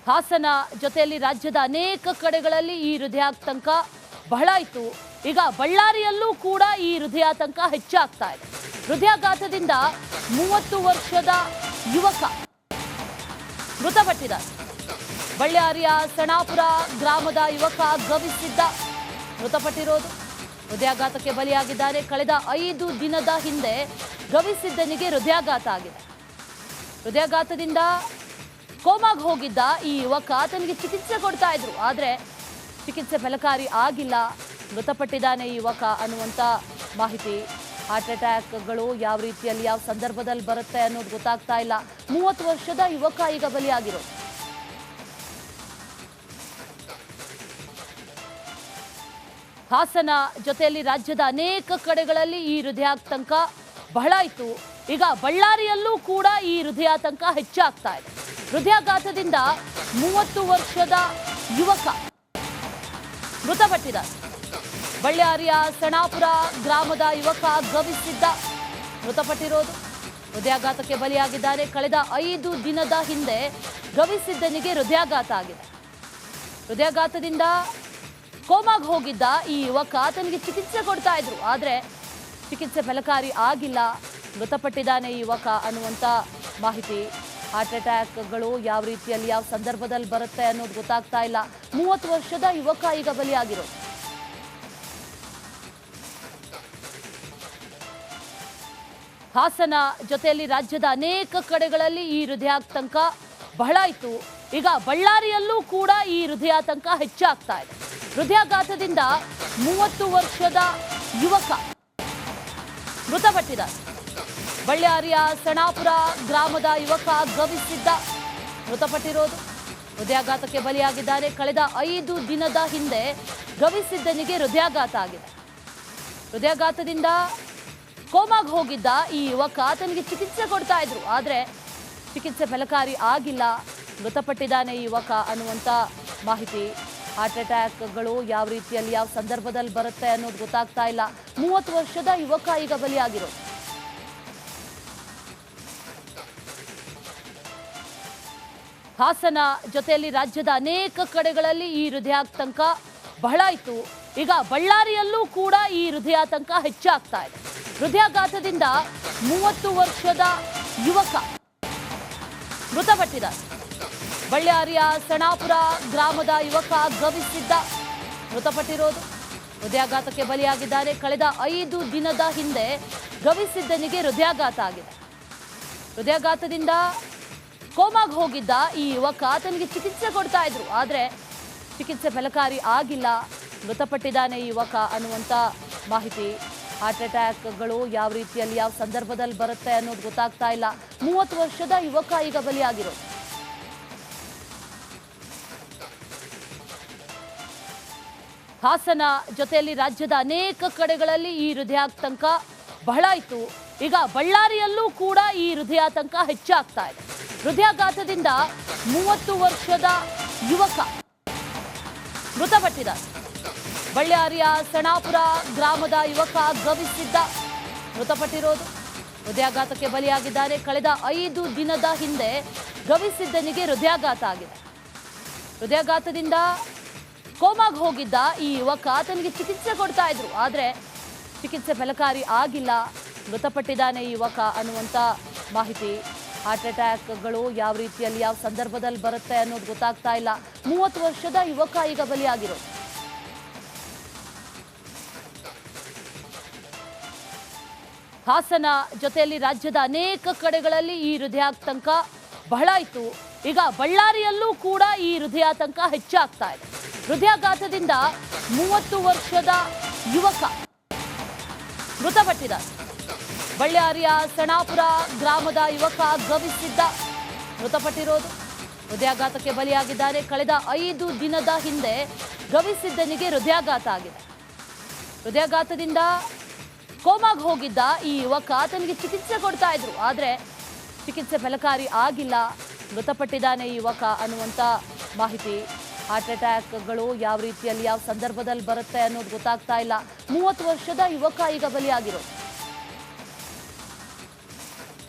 ಹಾಸನ ಜೊತೆಯಲ್ಲಿ ರಾಜ್ಯದ ಅನೇಕ ಕಡೆಗಳಲ್ಲಿ ಈ ಹೃದಯಾತಂಕ ಬಹಳ ಇತ್ತು. ಈಗ ಬಳ್ಳಾರಿಯಲ್ಲೂ ಕೂಡ ಈ ಹೃದಯಾತಂಕ ಹೆಚ್ಚಾಗ್ತಾ ಇದೆ. ಹೃದಯಾಘಾತದಿಂದ 30 ವರ್ಷದ ಯುವಕ ಮೃತಪಟ್ಟಿದ್ದಾರೆ. ಬಳ್ಳಾರಿಯ ಸಣಾಪುರ ಗ್ರಾಮದ ಯುವಕ ಗವಿಸಿದ್ದ ಮೃತಪಟ್ಟಿರೋದು. ಹೃದಯಾಘಾತಕ್ಕೆ ಬಲಿಯಾಗಿದ್ದಾರೆ. ಕಳೆದ 5 ದಿನದ ಹಿಂದೆ ಗವಿಸಿದ್ದನಿಗೆ ಹೃದಯಾಘಾತ ಆಗಿದೆ. ಹೃದಯಾಘಾತದಿಂದ ಕೋಮಾಗೆ ಹೋಗಿದ್ದ ಈ ಯುವಕ ತನಗೆ ಚಿಕಿತ್ಸೆ ಕೊಡ್ತಾ ಇದ್ರು. ಆದರೆ ಚಿಕಿತ್ಸೆ ಫಲಕಾರಿ ಆಗಿಲ್ಲ, ಮೃತಪಟ್ಟಿದ್ದಾನೆ ಈ ಯುವಕ ಅನ್ನುವಂಥ ಮಾಹಿತಿ. ಹಾರ್ಟ್ ಅಟ್ಯಾಕ್ಗಳು ಯಾವ ರೀತಿಯಲ್ಲಿ ಯಾವ ಸಂದರ್ಭದಲ್ಲಿ ಬರುತ್ತೆ ಅನ್ನೋದು ಗೊತ್ತಾಗ್ತಾ ಇಲ್ಲ. 30 ವರ್ಷದ ಯುವಕ ಈಗ ಬಲಿಯಾಗಿರೋದು. ಹಾಸನ ಜೊತೆಯಲ್ಲಿ ರಾಜ್ಯದ ಅನೇಕ ಕಡೆಗಳಲ್ಲಿ ಈ ಹೃದಯಾತಂಕ ಬಹಳ ಇತ್ತು. ಈಗ ಬಳ್ಳಾರಿಯಲ್ಲೂ ಕೂಡ ಈ ಹೃದಯಾತಂಕ ಹೆಚ್ಚಾಗ್ತಾ ಇದೆ. ಹೃದಯಾಘಾತದಿಂದ 30 ವರ್ಷದ ಯುವಕ ಮೃತಪಟ್ಟಿದ್ದಾರೆ. ಬಳ್ಳಾರಿಯ ಸಣಾಪುರ ಗ್ರಾಮದ ಯುವಕ ಗವಿಸಿದ್ದ ಮೃತಪಟ್ಟಿರೋದು. ಹೃದಯಾಘಾತಕ್ಕೆ ಬಲಿಯಾಗಿದ್ದಾರೆ. ಕಳೆದ 5 ದಿನದ ಹಿಂದೆ ಗವಿಸಿದ್ದನಿಗೆ ಹೃದಯಾಘಾತ ಆಗಿದೆ. ಹೃದಯಾಘಾತದಿಂದ ಕೋಮಾಗೆ ಹೋಗಿದ್ದ ಈ ಯುವಕ ತನಗೆ ಚಿಕಿತ್ಸೆ ಕೊಡ್ತಾ ಇದ್ರು. ಆದರೆ ಚಿಕಿತ್ಸೆ ಫಲಕಾರಿ ಆಗಿಲ್ಲ, ಮೃತಪಟ್ಟಿದ್ದಾನೆ ಈ ಯುವಕ ಅನ್ನುವಂಥ ಮಾಹಿತಿ. ಹಾರ್ಟ್ ಅಟ್ಯಾಕ್ಗಳು ಯಾವ ರೀತಿಯಲ್ಲಿ ಯಾವ ಸಂದರ್ಭದಲ್ಲಿ ಬರುತ್ತೆ ಅನ್ನೋದು ಗೊತ್ತಾಗ್ತಾ ಇಲ್ಲ. 30 ವರ್ಷದ ಯುವಕ ಈಗ ಬಲಿಯಾಗಿರೋದು. ಹಾಸನ ಜೊತೆಯಲ್ಲಿ ರಾಜ್ಯದ ಅನೇಕ ಕಡೆಗಳಲ್ಲಿ ಈ ಹೃದಯಾತಂಕ ಬಹಳ ಇತ್ತು. ಈಗ ಬಳ್ಳಾರಿಯಲ್ಲೂ ಕೂಡ ಈ ಹೃದಯಾತಂಕ ಹೆಚ್ಚಾಗ್ತಾ ಇದೆ. ಹೃದಯಾಘಾತದಿಂದ 30 ವರ್ಷದ ಯುವಕ ಮೃತಪಟ್ಟಿದ್ದಾರೆ. ಬಳ್ಳಾರಿಯ ಸಣಾಪುರ ಗ್ರಾಮದ ಯುವಕ ಗವಿಸಿದ್ದ ಮೃತಪಟ್ಟಿರೋದು. ಹೃದಯಾಘಾತಕ್ಕೆ ಬಲಿಯಾಗಿದ್ದಾರೆ. ಕಳೆದ 5 ದಿನದ ಹಿಂದೆ ಗವಿಸಿದ್ದನಿಗೆ ಹೃದಯಾಘಾತ ಆಗಿದೆ. ಹೃದಯಾಘಾತದಿಂದ ಕೋಮಾಗೆ ಹೋಗಿದ್ದ ಈ ಯುವಕ ತನಗೆ ಚಿಕಿತ್ಸೆ ಕೊಡ್ತಾ ಇದ್ರು. ಆದರೆ ಚಿಕಿತ್ಸೆ ಫಲಕಾರಿ ಆಗಿಲ್ಲ, ಮೃತಪಟ್ಟಿದ್ದಾನೆ ಈ ಯುವಕ ಅನ್ನುವಂಥ ಮಾಹಿತಿ. ಹಾರ್ಟ್ ಅಟ್ಯಾಕ್ಗಳು ಯಾವ ರೀತಿಯಲ್ಲಿ ಯಾವ ಸಂದರ್ಭದಲ್ಲಿ ಬರುತ್ತೆ ಅನ್ನೋದು ಗೊತ್ತಾಗ್ತಾ ಇಲ್ಲ. 30 ವರ್ಷದ ಯುವಕ ಈಗ ಬಲಿಯಾಗಿರೋದು. ಹಾಸನ ಜೊತೆಯಲ್ಲಿ ರಾಜ್ಯದ ಅನೇಕ ಕಡೆಗಳಲ್ಲಿ ಈ ಹೃದಯಾತಂಕ ಬಹಳ ಇತ್ತು. ಈಗ ಬಳ್ಳಾರಿಯಲ್ಲೂ ಕೂಡ ಈ ಹೃದಯಾತಂಕ ಹೆಚ್ಚಾಗ್ತಾ ಇದೆ. ಹೃದಯಾಘಾತದಿಂದ 30 ವರ್ಷದ ಯುವಕ ಮೃತಪಟ್ಟಿದ್ದಾರೆ. ಬಳ್ಳಾರಿಯ ಸಣಾಪುರ ಗ್ರಾಮದ ಯುವಕ ಗವಿಸಿದ್ದ ಮೃತಪಟ್ಟಿರೋದು. ಹೃದಯಾಘಾತಕ್ಕೆ ಬಲಿಯಾಗಿದ್ದಾರೆ. ಕಳೆದ 5 ದಿನದ ಹಿಂದೆ ಗವಿಸಿದ್ದನಿಗೆ ಹೃದಯಾಘಾತ ಆಗಿದೆ. ಹೃದಯಾಘಾತದಿಂದ ಕೋಮಾಗೆ ಹೋಗಿದ್ದ ಈ ಯುವಕ ತನಗೆ ಚಿಕಿತ್ಸೆ ಕೊಡ್ತಾ ಇದ್ರು. ಆದರೆ ಚಿಕಿತ್ಸೆ ಫಲಕಾರಿ ಆಗಿಲ್ಲ, ಮೃತಪಟ್ಟಿದ್ದಾನೆ ಈ ಯುವಕ ಅನ್ನುವಂಥ ಮಾಹಿತಿ. ಹಾರ್ಟ್ ಅಟ್ಯಾಕ್ಗಳು ಯಾವ ರೀತಿಯಲ್ಲಿ ಯಾವ ಸಂದರ್ಭದಲ್ಲಿ ಬರುತ್ತೆ ಅನ್ನೋದು ಗೊತ್ತಾಗ್ತಾ ಇಲ್ಲ. 30 ವರ್ಷದ ಯುವಕ ಈಗ ಬಲಿಯಾಗಿರೋದು. ಹಾಸನ ಜೊತೆಯಲ್ಲಿ ರಾಜ್ಯದ ಅನೇಕ ಕಡೆಗಳಲ್ಲಿ ಈ ಹೃದಯಾತಂಕ ಬಹಳ ಇತ್ತು. ಈಗ ಬಳ್ಳಾರಿಯಲ್ಲೂ ಕೂಡ ಈ ಹೃದಯಾತಂಕ ಹೆಚ್ಚಾಗ್ತಾ ಇದೆ. ಹೃದಯಾಘಾತದಿಂದ 30 ವರ್ಷದ ಯುವಕ ಮೃತಪಟ್ಟಿದ್ದಾರೆ. ಬಳ್ಳಾರಿಯ ಸಣಾಪುರ ಗ್ರಾಮದ ಯುವಕ ಗವಿಸಿದ್ದ ಮೃತಪಟ್ಟಿರೋದು. ಹೃದಯಾಘಾತಕ್ಕೆ ಬಲಿಯಾಗಿದ್ದಾರೆ. ಕಳೆದ 5 ದಿನದ ಹಿಂದೆ ಗವಿಸಿದ್ದನಿಗೆ ಹೃದಯಾಘಾತ ಆಗಿದೆ. ಹೃದಯಾಘಾತದಿಂದ ಕೋಮಾಗೆ ಹೋಗಿದ್ದ ಈ ಯುವಕ ತನಗೆ ಚಿಕಿತ್ಸೆ ಕೊಡ್ತಾ ಇದ್ರು. ಆದರೆ ಚಿಕಿತ್ಸೆ ಫಲಕಾರಿ ಆಗಿಲ್ಲ, ಮೃತಪಟ್ಟಿದ್ದಾನೆ ಈ ಯುವಕ ಅನ್ನುವಂಥ ಮಾಹಿತಿ. ಹಾರ್ಟ್ ಅಟ್ಯಾಕ್ಗಳು ಯಾವ ರೀತಿಯಲ್ಲಿ ಯಾವ ಸಂದರ್ಭದಲ್ಲಿ ಬರುತ್ತೆ ಅನ್ನೋದು ಗೊತ್ತಾಗ್ತಾ ಇಲ್ಲ. 30 ವರ್ಷದ ಯುವಕ ಈಗ ಬಲಿಯಾಗಿರೋದು. ಹಾಸನ ಜೊತೆಯಲ್ಲಿ ರಾಜ್ಯದ ಅನೇಕ ಕಡೆಗಳಲ್ಲಿ ಈ ಹೃದಯಾತಂಕ ಬಹಳ ಇತ್ತು. ಈಗ ಬಳ್ಳಾರಿಯಲ್ಲೂ ಕೂಡ ಈ ಹೃದಯಾತಂಕ ಹೆಚ್ಚಾಗ್ತಾ ಇದೆ. ಹೃದಯಾಘಾತದಿಂದ 30 ವರ್ಷದ ಯುವಕ ಮೃತಪಟ್ಟಿದ್ದಾರೆ. ಬಳ್ಳಾರಿಯ ಸಣಾಪುರ ಗ್ರಾಮದ ಯುವಕ ಗವಿಸಿದ್ದ ಮೃತಪಟ್ಟಿರೋದು. ಹೃದಯಾಘಾತಕ್ಕೆ ಬಲಿಯಾಗಿದ್ದಾರೆ. ಕಳೆದ 5 ದಿನದ ಹಿಂದೆ ಗವಿಸಿದ್ದನಿಗೆ ಹೃದಯಾಘಾತ ಆಗಿದೆ. ಹೃದಯಾಘಾತದಿಂದ ಕೋಮಾಗೆ ಹೋಗಿದ್ದ ಈ ಯುವಕ ತನಗೆ ಚಿಕಿತ್ಸೆ ಕೊಡ್ತಾ ಇದ್ರು. ಆದರೆ ಚಿಕಿತ್ಸೆ ಫಲಕಾರಿ ಆಗಿಲ್ಲ, ಮೃತಪಟ್ಟಿದ್ದಾನೆ ಈ ಯುವಕ ಅನ್ನುವಂಥ ಮಾಹಿತಿ. ಹಾರ್ಟ್ ಅಟ್ಯಾಕ್ಗಳು ಯಾವ ರೀತಿಯಲ್ಲಿ ಯಾವ ಸಂದರ್ಭದಲ್ಲಿ ಬರುತ್ತೆ ಅನ್ನೋದು ಗೊತ್ತಾಗ್ತಾ ಇಲ್ಲ. 30 ವರ್ಷದ ಯುವಕ ಈಗ ಬಲಿಯಾಗಿರೋದು.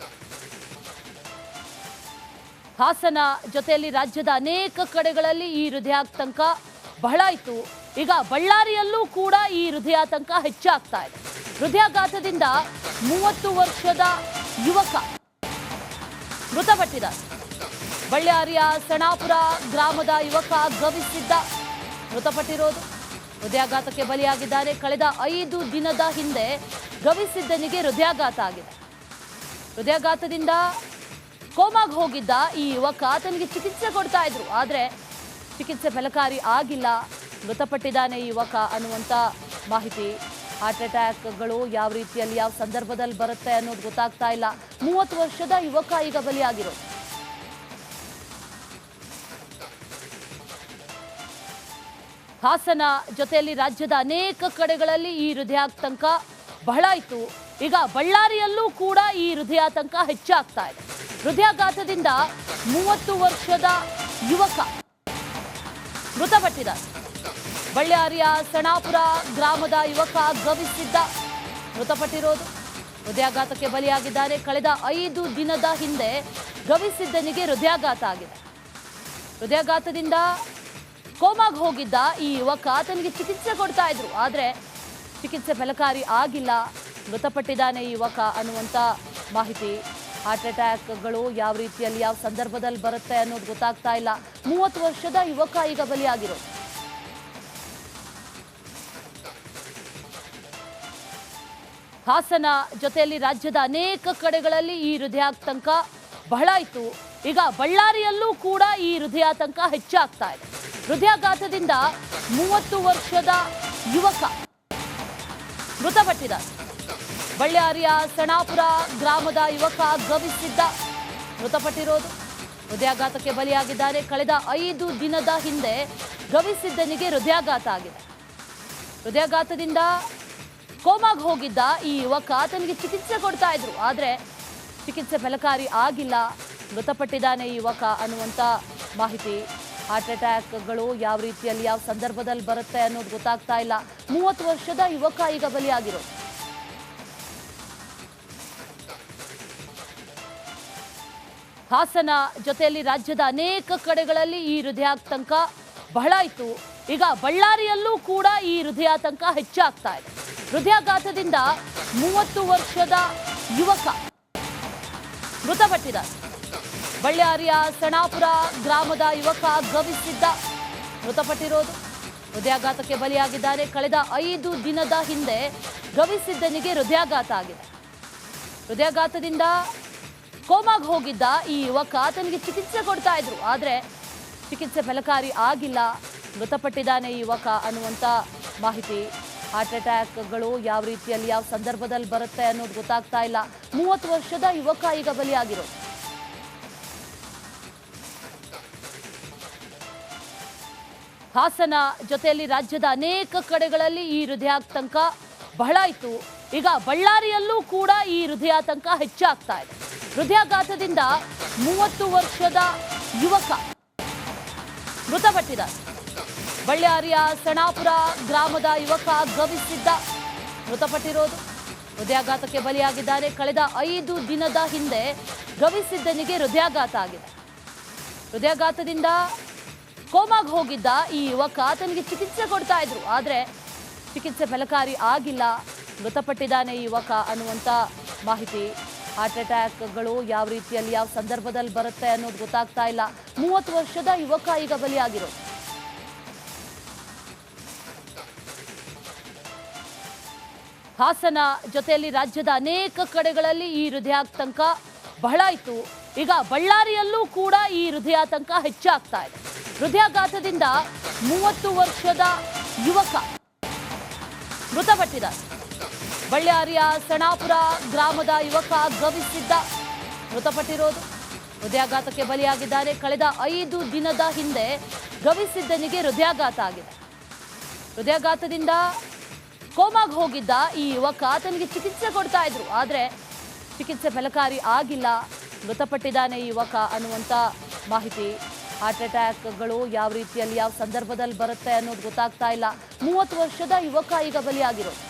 ಹಾಸನ ಜೊತೆಯಲ್ಲಿ ರಾಜ್ಯದ ಅನೇಕ ಕಡೆಗಳಲ್ಲಿ ಈ ಹೃದಯಾತಂಕ ಬಹಳ ಇತ್ತು. ಈಗ ಬಳ್ಳಾರಿಯಲ್ಲೂ ಕೂಡ ಈ ಹೃದಯಾತಂಕ ಹೆಚ್ಚಾಗ್ತಾ ಇದೆ. ಹೃದಯಾಘಾತದಿಂದ 30 ವರ್ಷದ ಯುವಕ ಮೃತಪಟ್ಟಿದ್ದಾರೆ. ಬಳ್ಳಾರಿಯ ಸಣಾಪುರ ಗ್ರಾಮದ ಯುವಕ ಗವಿಸಿದ್ದ ಮೃತಪಟ್ಟಿರೋದು. ಹೃದಯಾಘಾತಕ್ಕೆ ಬಲಿಯಾಗಿದ್ದಾರೆ. ಕಳೆದ 5 ದಿನದ ಹಿಂದೆ ಗವಿಸಿದ್ದನಿಗೆ ಹೃದಯಾಘಾತ ಆಗಿದೆ. ಹೃದಯಾಘಾತದಿಂದ ಕೋಮಾಗೆ ಹೋಗಿದ್ದ ಈ ಯುವಕ ತನಗೆ ಚಿಕಿತ್ಸೆ ಕೊಡ್ತಾ ಇದ್ರು. ಆದರೆ ಚಿಕಿತ್ಸೆ ಫಲಕಾರಿ ಆಗಿಲ್ಲ. ಮೃತಪಟ್ಟಿದ್ದಾನೆ ಈ ಯುವಕ ಅನ್ನುವಂಥ ಮಾಹಿತಿ. ಹಾರ್ಟ್ ಅಟ್ಯಾಕ್ಗಳು ಯಾವ ರೀತಿಯಲ್ಲಿ ಯಾವ ಸಂದರ್ಭದಲ್ಲಿ ಬರುತ್ತೆ ಅನ್ನೋದು ಗೊತ್ತಾಗ್ತಾ ಇಲ್ಲ. 30 ವರ್ಷದ ಯುವಕ ಈಗ ಬಲಿಯಾಗಿರೋದು. ಹಾಸನ ಜೊತೆಯಲ್ಲಿ ರಾಜ್ಯದ ಅನೇಕ ಕಡೆಗಳಲ್ಲಿ ಈ ಹೃದಯಾತಂಕ ಬಹಳ ಇತ್ತು. ಈಗ ಬಳ್ಳಾರಿಯಲ್ಲೂ ಕೂಡ ಈ ಹೃದಯಾತಂಕ ಹೆಚ್ಚಾಗ್ತಾ ಇದೆ. ಹೃದಯಾಘಾತದಿಂದ 30 ವರ್ಷದ ಯುವಕ ಮೃತಪಟ್ಟಿದ್ದಾರೆ. ಬಳ್ಳಾರಿಯ ಸಣಾಪುರ ಗ್ರಾಮದ ಯುವಕ ಗವಿಸಿದ್ದ ಮೃತಪಟ್ಟಿರೋದು. ಹೃದಯಾಘಾತಕ್ಕೆ ಬಲಿಯಾಗಿದ್ದಾರೆ. ಕಳೆದ 5 ದಿನದ ಹಿಂದೆ ಗವಿಸಿದ್ದನಿಗೆ ಹೃದಯಾಘಾತ ಆಗಿದೆ. ಹೃದಯಾಘಾತದಿಂದ ಕೋಮಾಗೆ ಹೋಗಿದ್ದ ಈ ಯುವಕ ತನಗೆ ಚಿಕಿತ್ಸೆ ಕೊಡ್ತಾ ಇದ್ರು. ಆದರೆ ಚಿಕಿತ್ಸೆ ಫಲಕಾರಿ ಆಗಿಲ್ಲ. ಮೃತಪಟ್ಟಿದ್ದಾನೆ ಈ ಯುವಕ ಅನ್ನುವಂಥ ಮಾಹಿತಿ. ಹಾರ್ಟ್ ಅಟ್ಯಾಕ್ಗಳು ಯಾವ ರೀತಿಯಲ್ಲಿ ಯಾವ ಸಂದರ್ಭದಲ್ಲಿ ಬರುತ್ತೆ ಅನ್ನೋದು ಗೊತ್ತಾಗ್ತಾ ಇಲ್ಲ. 30 ವರ್ಷದ ಯುವಕ ಈಗ ಬಲಿಯಾಗಿರೋದು. ಹಾಸನ ಜೊತೆಯಲ್ಲಿ ರಾಜ್ಯದ ಅನೇಕ ಕಡೆಗಳಲ್ಲಿ ಈ ಹೃದಯಾತಂಕ ಬಹಳ ಇತ್ತು. ಈಗ ಬಳ್ಳಾರಿಯಲ್ಲೂ ಕೂಡ ಈ ಹೃದಯಾತಂಕ ಹೆಚ್ಚಾಗ್ತಾ ಇದೆ. ಹೃದಯಾಘಾತದಿಂದ 30 ವರ್ಷದ ಯುವಕ ಮೃತಪಟ್ಟಿದ್ದಾರೆ. ಬಳ್ಳಾರಿಯ ಸಣಾಪುರ ಗ್ರಾಮದ ಯುವಕ ಗವಿಸಿದ್ದ ಮೃತಪಟ್ಟಿರೋದು. ಹೃದಯಾಘಾತಕ್ಕೆ ಬಲಿಯಾಗಿದ್ದಾರೆ. ಕಳೆದ 5 ದಿನದ ಹಿಂದೆ ಗವಿಸಿದ್ದನಿಗೆ ಹೃದಯಾಘಾತ ಆಗಿದೆ. ಹೃದಯಾಘಾತದಿಂದ ಕೋಮಾಗೆ ಹೋಗಿದ್ದ ಈ ಯುವಕ ತನಗೆ ಚಿಕಿತ್ಸೆ ಕೊಡ್ತಾ ಇದ್ರು. ಆದರೆ ಚಿಕಿತ್ಸೆ ಫಲಕಾರಿ ಆಗಿಲ್ಲ. ಮೃತಪಟ್ಟಿದ್ದಾನೆ ಈ ಯುವಕ ಅನ್ನುವಂಥ ಮಾಹಿತಿ. ಹಾರ್ಟ್ ಅಟ್ಯಾಕ್ಗಳು ಯಾವ ರೀತಿಯಲ್ಲಿ ಯಾವ ಸಂದರ್ಭದಲ್ಲಿ ಬರುತ್ತೆ ಅನ್ನೋದು ಗೊತ್ತಾಗ್ತಾ ಇಲ್ಲ. 30 ವರ್ಷದ ಯುವಕ ಈಗ ಬಲಿಯಾಗಿರೋದು. ಹಾಸನ ಜೊತೆಯಲ್ಲಿ ರಾಜ್ಯದ ಅನೇಕ ಕಡೆಗಳಲ್ಲಿ ಈ ಹೃದಯಾತಂಕ ಬಹಳ ಇತ್ತು. ಈಗ ಬಳ್ಳಾರಿಯಲ್ಲೂ ಕೂಡ ಈ ಹೃದಯಾತಂಕ ಹೆಚ್ಚಾಗ್ತಾ ಇದೆ. ಹೃದಯಾಘಾತದಿಂದ 30 ವರ್ಷದ ಯುವಕ ಮೃತಪಟ್ಟಿದ್ದಾರೆ. ಬಳ್ಳಾರಿಯ ಸಣಾಪುರ ಗ್ರಾಮದ ಯುವಕ ಗವಿಸಿದ್ದ ಮೃತಪಟ್ಟಿರೋದು. ಹೃದಯಾಘಾತಕ್ಕೆ ಬಲಿಯಾಗಿದ್ದಾರೆ. ಕಳೆದ 5 ದಿನದ ಹಿಂದೆ ಗವಿಸಿದ್ದನಿಗೆ ಹೃದಯಾಘಾತ ಆಗಿದೆ. ಹೃದಯಾಘಾತದಿಂದ ಕೋಮಾಗೆ ಹೋಗಿದ್ದ ಈ ಯುವಕ ತನಗೆ ಚಿಕಿತ್ಸೆ ಕೊಡ್ತಾ ಇದ್ರು. ಆದರೆ ಚಿಕಿತ್ಸೆ ಫಲಕಾರಿ ಆಗಿಲ್ಲ. ಮೃತಪಟ್ಟಿದ್ದಾನೆ ಈ ಯುವಕ ಅನ್ನುವಂಥ ಮಾಹಿತಿ. ಹಾರ್ಟ್ ಅಟ್ಯಾಕ್ಗಳು ಯಾವ ರೀತಿಯಲ್ಲಿ ಯಾವ ಸಂದರ್ಭದಲ್ಲಿ ಬರುತ್ತೆ ಅನ್ನೋದು ಗೊತ್ತಾಗ್ತಾ ಇಲ್ಲ. 30 ವರ್ಷದ ಯುವಕ ಈಗ ಬಲಿಯಾಗಿರೋದು. ಹಾಸನ ಜೊತೆಯಲ್ಲಿ ರಾಜ್ಯದ ಅನೇಕ ಕಡೆಗಳಲ್ಲಿ ಈ ಹೃದಯಾತಂಕ ಬಹಳ ಇತ್ತು. ಈಗ ಬಳ್ಳಾರಿಯಲ್ಲೂ ಕೂಡ ಈ ಹೃದಯಾತಂಕ ಹೆಚ್ಚಾಗ್ತಾ ಇದೆ. ಹೃದಯಾಘಾತದಿಂದ 30 ವರ್ಷದ ಯುವಕ ಮೃತಪಟ್ಟಿದ್ದಾರೆ. ಬಳ್ಳಾರಿಯ ಸಣಾಪುರ ಗ್ರಾಮದ ಯುವಕ ಗವಿಸಿದ್ದ ಮೃತಪಟ್ಟಿರೋದು. ಹೃದಯಾಘಾತಕ್ಕೆ ಬಲಿಯಾಗಿದ್ದಾರೆ. ಕಳೆದ 5 ದಿನದ ಹಿಂದೆ ಗವಿಸಿದ್ದನಿಗೆ ಹೃದಯಾಘಾತ ಆಗಿದೆ. ಹೃದಯಾಘಾತದಿಂದ ಕೋಮಾಗೆ ಹೋಗಿದ್ದ ಈ ಯುವಕ ತನಗೆ ಚಿಕಿತ್ಸೆ ಕೊಡ್ತಾ ಇದ್ರು. ಆದರೆ ಚಿಕಿತ್ಸೆ ಫಲಕಾರಿ ಆಗಿಲ್ಲ. ಮೃತಪಟ್ಟಿದ್ದಾನೆ ಈ ಯುವಕ ಅನ್ನುವಂಥ ಮಾಹಿತಿ. ಹಾರ್ಟ್ ಅಟ್ಯಾಕ್ಗಳು ಯಾವ ರೀತಿಯಲ್ಲಿ ಯಾವ ಸಂದರ್ಭದಲ್ಲಿ ಬರುತ್ತೆ ಅನ್ನೋದು ಗೊತ್ತಾಗ್ತಾ ಇಲ್ಲ. 30 ವರ್ಷದ ಯುವಕ ಈಗ ಬಲಿಯಾಗಿರೋದು. ಹಾಸನ ಜೊತೆಯಲ್ಲಿ ರಾಜ್ಯದ ಅನೇಕ ಕಡೆಗಳಲ್ಲಿ ಈ ಹೃದಯಾತಂಕ ಬಹಳ ಇತ್ತು. ಈಗ ಬಳ್ಳಾರಿಯಲ್ಲೂ ಕೂಡ ಈ ಹೃದಯಾತಂಕ ಹೆಚ್ಚಾಗ್ತಾ ಇದೆ. ಹೃದಯಾಘಾತದಿಂದ 30 ವರ್ಷದ ಯುವಕ ಮೃತಪಟ್ಟಿದ್ದಾರೆ. ಬಳ್ಳಾರಿಯ ಸಣಾಪುರ ಗ್ರಾಮದ ಯುವಕ ಗವಿಸಿದ್ದ ಮೃತಪಟ್ಟಿರೋದು. ಹೃದಯಾಘಾತಕ್ಕೆ ಬಲಿಯಾಗಿದ್ದಾರೆ. ಕಳೆದ 5 ದಿನದ ಹಿಂದೆ ಗವಿಸಿದ್ದನಿಗೆ ಹೃದಯಾಘಾತ ಆಗಿದೆ. ಹೃದಯಾಘಾತದಿಂದ ಕೋಮಾಗೆ ಹೋಗಿದ್ದ ಈ ಯುವಕ ತನಗೆ ಚಿಕಿತ್ಸೆ ಕೊಡ್ತಾ ಇದ್ರು. ಆದರೆ ಚಿಕಿತ್ಸೆ ಫಲಕಾರಿ ಆಗಿಲ್ಲ. ಮೃತಪಟ್ಟಿದ್ದಾನೆ ಈ ಯುವಕ ಅನ್ನುವಂಥ ಮಾಹಿತಿ. ಹಾರ್ಟ್ ಅಟ್ಯಾಕ್ಗಳು ಯಾವ ರೀತಿಯಲ್ಲಿ ಯಾವ ಸಂದರ್ಭದಲ್ಲಿ ಬರುತ್ತೆ ಅನ್ನೋದು ಗೊತ್ತಾಗ್ತಾ ಇಲ್ಲ. 30 ವರ್ಷದ ಯುವಕ ಈಗ ಬಲಿಯಾಗಿರೋದು.